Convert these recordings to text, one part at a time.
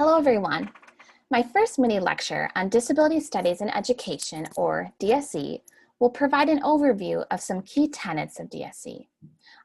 Hello everyone. My first mini lecture on Disability Studies in Education, or DSE, will provide an overview of some key tenets of DSE.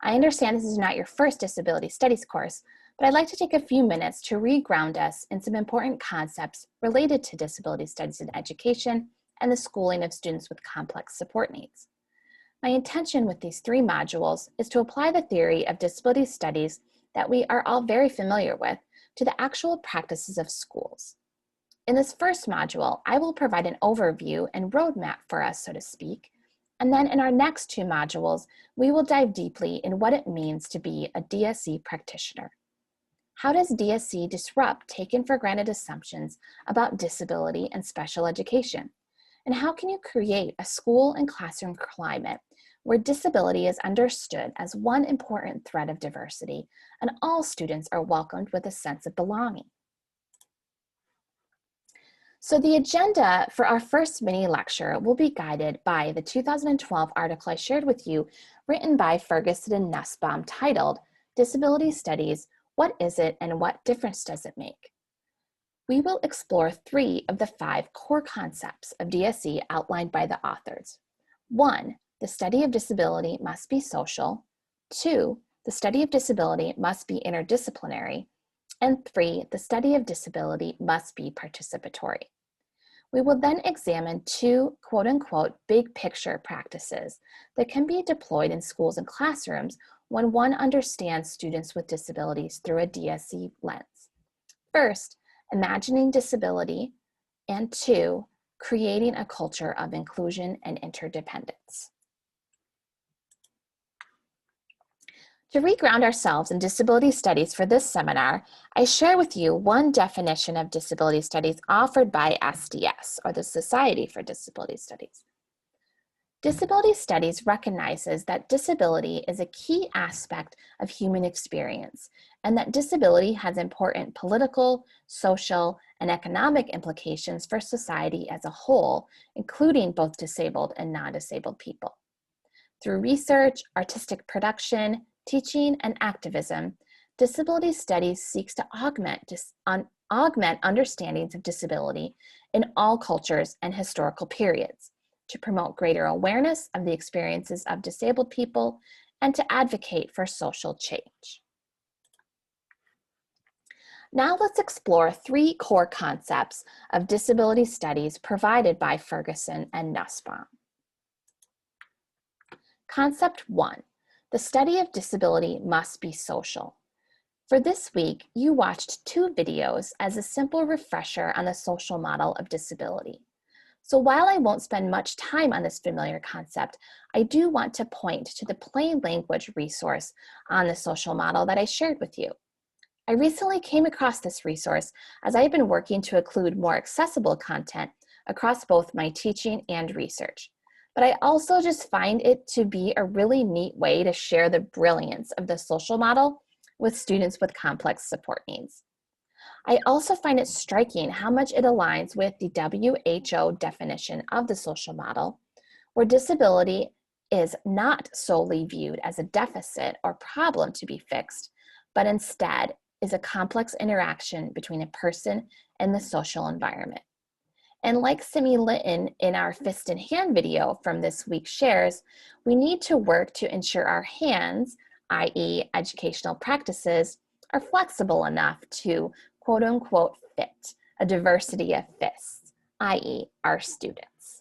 I understand this is not your first Disability Studies course, but I'd like to take a few minutes to re-ground us in some important concepts related to Disability Studies in Education and the schooling of students with complex support needs. My intention with these three modules is to apply the theory of disability studies that we are all very familiar with to the actual practices of schools. In this first module, I will provide an overview and roadmap for us, so to speak, and then in our next two modules, we will dive deeply in what it means to be a DSE practitioner. How does DSE disrupt taken for granted assumptions about disability and special education? And how can you create a school and classroom climate where disability is understood as one important thread of diversity and all students are welcomed with a sense of belonging? So the agenda for our first mini lecture will be guided by the 2012 article I shared with you, written by Ferguson and Nussbaum, titled Disability Studies, What is it and what difference does it make? We will explore 3 of the 5 core concepts of DSE outlined by the authors. 1, the study of disability must be social. 2, the study of disability must be interdisciplinary. And 3, the study of disability must be participatory. We will then examine 2 quote-unquote big picture practices that can be deployed in schools and classrooms when one understands students with disabilities through a DSE lens. First, imagining disability, and 2, creating a culture of inclusion and interdependence. To reground ourselves in disability studies for this seminar, I share with you one definition of disability studies offered by SDS, or the Society for Disability Studies. Disability studies recognizes that disability is a key aspect of human experience and that disability has important political, social, and economic implications for society as a whole, including both disabled and non-disabled people. Through research, artistic production, teaching, and activism, disability studies seeks to augment understandings of disability in all cultures and historical periods, to promote greater awareness of the experiences of disabled people, and to advocate for social change. Now let's explore 3 core concepts of disability studies provided by Ferguson and Nussbaum. Concept 1, the study of disability must be social. For this week, you watched 2 videos as a simple refresher on the social model of disability. So while I won't spend much time on this familiar concept, I do want to point to the plain language resource on the social model that I shared with you. I recently came across this resource as I have been working to include more accessible content across both my teaching and research. But I also just find it to be a really neat way to share the brilliance of the social model with students with complex support needs. I also find it striking how much it aligns with the WHO definition of the social model, where disability is not solely viewed as a deficit or problem to be fixed, but instead is a complex interaction between a person and the social environment. And like Simi Litton in our Fist in Hand video from this week shares, we need to work to ensure our hands, i.e. educational practices, are flexible enough to quote-unquote fit a diversity of fists, i.e. our students.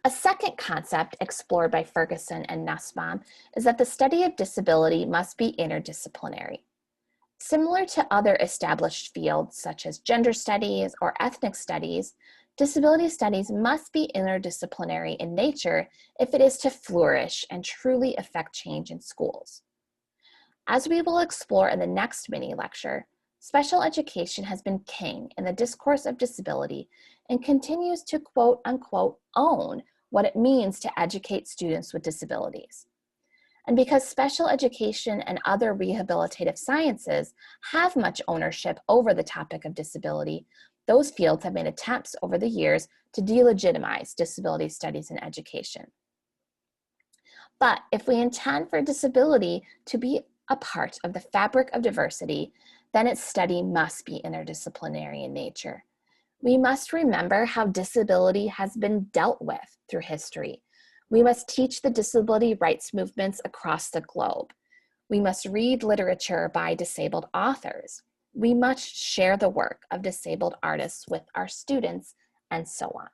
A second concept explored by Ferguson and Nussbaum is that the study of disability must be interdisciplinary. Similar to other established fields such as gender studies or ethnic studies, disability studies must be interdisciplinary in nature if it is to flourish and truly affect change in schools. As we will explore in the next mini lecture, special education has been king in the discourse of disability and continues to quote-unquote own what it means to educate students with disabilities. And because special education and other rehabilitative sciences have much ownership over the topic of disability, those fields have made attempts over the years to delegitimize disability studies in education. But if we intend for disability to be a part of the fabric of diversity, then its study must be interdisciplinary in nature. We must remember how disability has been dealt with through history. We must teach the disability rights movements across the globe. We must read literature by disabled authors. We must share the work of disabled artists with our students, and so on.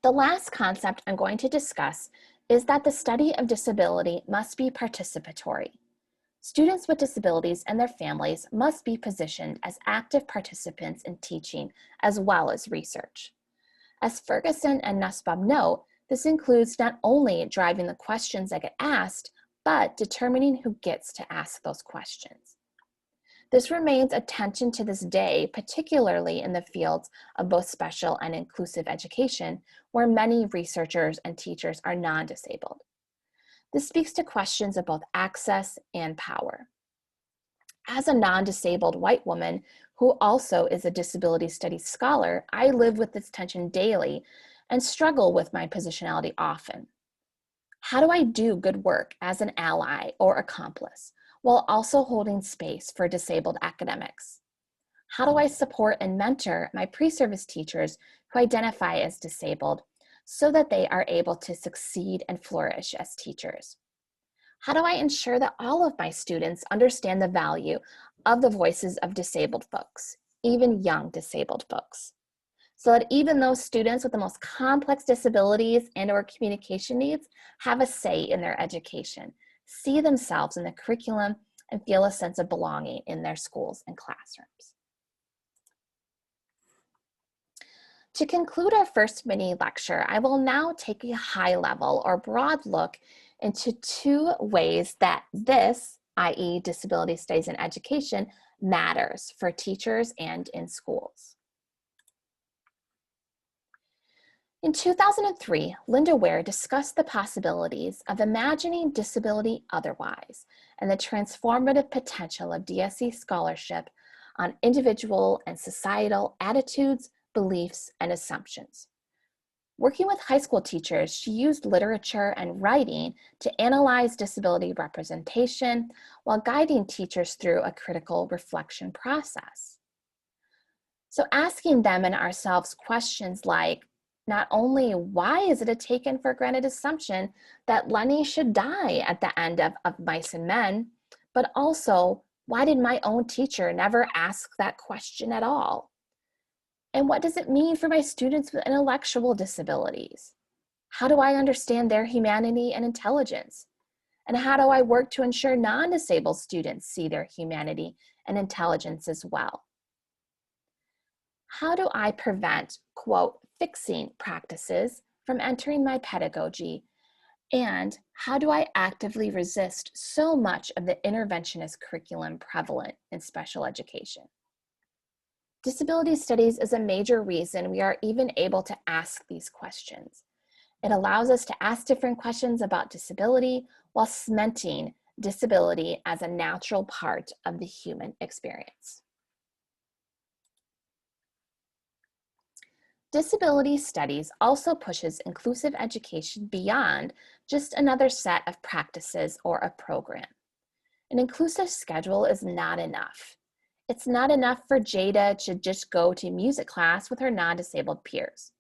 The last concept I'm going to discuss is that the study of disability must be participatory. Students with disabilities and their families must be positioned as active participants in teaching as well as research. As Ferguson and Nussbaum note, this includes not only driving the questions that get asked, but determining who gets to ask those questions. This remains a tension to this day, particularly in the fields of both special and inclusive education, where many researchers and teachers are non-disabled. This speaks to questions of both access and power. As a non-disabled white woman who also is a disability studies scholar, I live with this tension daily and struggle with my positionality often. How do I do good work as an ally or accomplice while also holding space for disabled academics? How do I support and mentor my pre-service teachers who identify as disabled so that they are able to succeed and flourish as teachers? How do I ensure that all of my students understand the value of the voices of disabled folks, even young disabled folks, so that even those students with the most complex disabilities and/or communication needs have a say in their education, see themselves in the curriculum, and feel a sense of belonging in their schools and classrooms? To conclude our first mini lecture, I will now take a high level or broad look into two ways that this, i.e. disability studies in education, matters for teachers and in schools. In 2003, Linda Ware discussed the possibilities of imagining disability otherwise and the transformative potential of DSE scholarship on individual and societal attitudes, beliefs, and assumptions. Working with high school teachers, she used literature and writing to analyze disability representation while guiding teachers through a critical reflection process. So asking them and ourselves questions like, not only why is it a taken for granted assumption that Lenny should die at the end of Mice and Men, but also, why did my own teacher never ask that question at all? And what does it mean for my students with intellectual disabilities? How do I understand their humanity and intelligence? And how do I work to ensure non-disabled students see their humanity and intelligence as well? How do I prevent, quote, fixing practices from entering my pedagogy? And how do I actively resist so much of the interventionist curriculum prevalent in special education? Disability studies is a major reason we are even able to ask these questions. It allows us to ask different questions about disability while cementing disability as a natural part of the human experience. Disability studies also pushes inclusive education beyond just another set of practices or a program. An inclusive schedule is not enough. It's not enough for Jada to just go to music class with her non-disabled peers.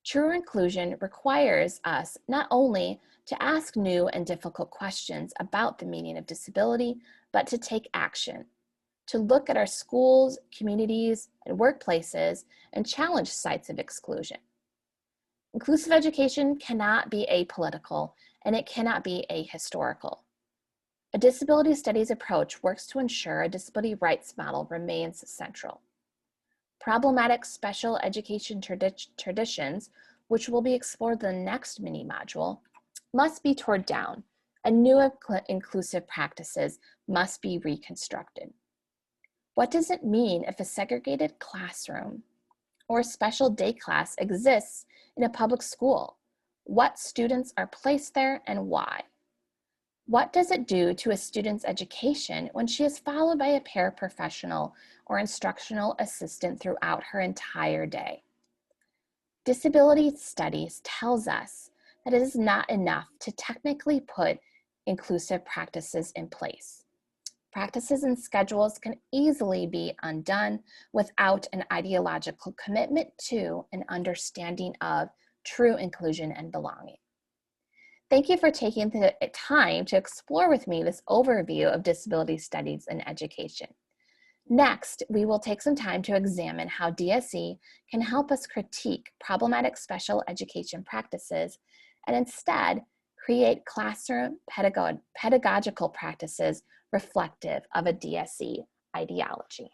True inclusion requires us not only to ask new and difficult questions about the meaning of disability, but to take action, to look at our schools, communities, and workplaces and challenge sites of exclusion. Inclusive education cannot be apolitical, and it cannot be ahistorical. A disability studies approach works to ensure a disability rights model remains central. Problematic special education traditions, which will be explored in the next mini module, must be torn down, and new inclusive practices must be reconstructed. What does it mean if a segregated classroom or a special day class exists in a public school? What students are placed there and why? What does it do to a student's education when she is followed by a paraprofessional or instructional assistant throughout her entire day? Disability studies tells us that it is not enough to technically put inclusive practices in place. Practices and schedules can easily be undone without an ideological commitment to an understanding of true inclusion and belonging. Thank you for taking the time to explore with me this overview of disability studies in education. Next, we will take some time to examine how DSE can help us critique problematic special education practices and instead create classroom pedagogical practices reflective of a DSE ideology.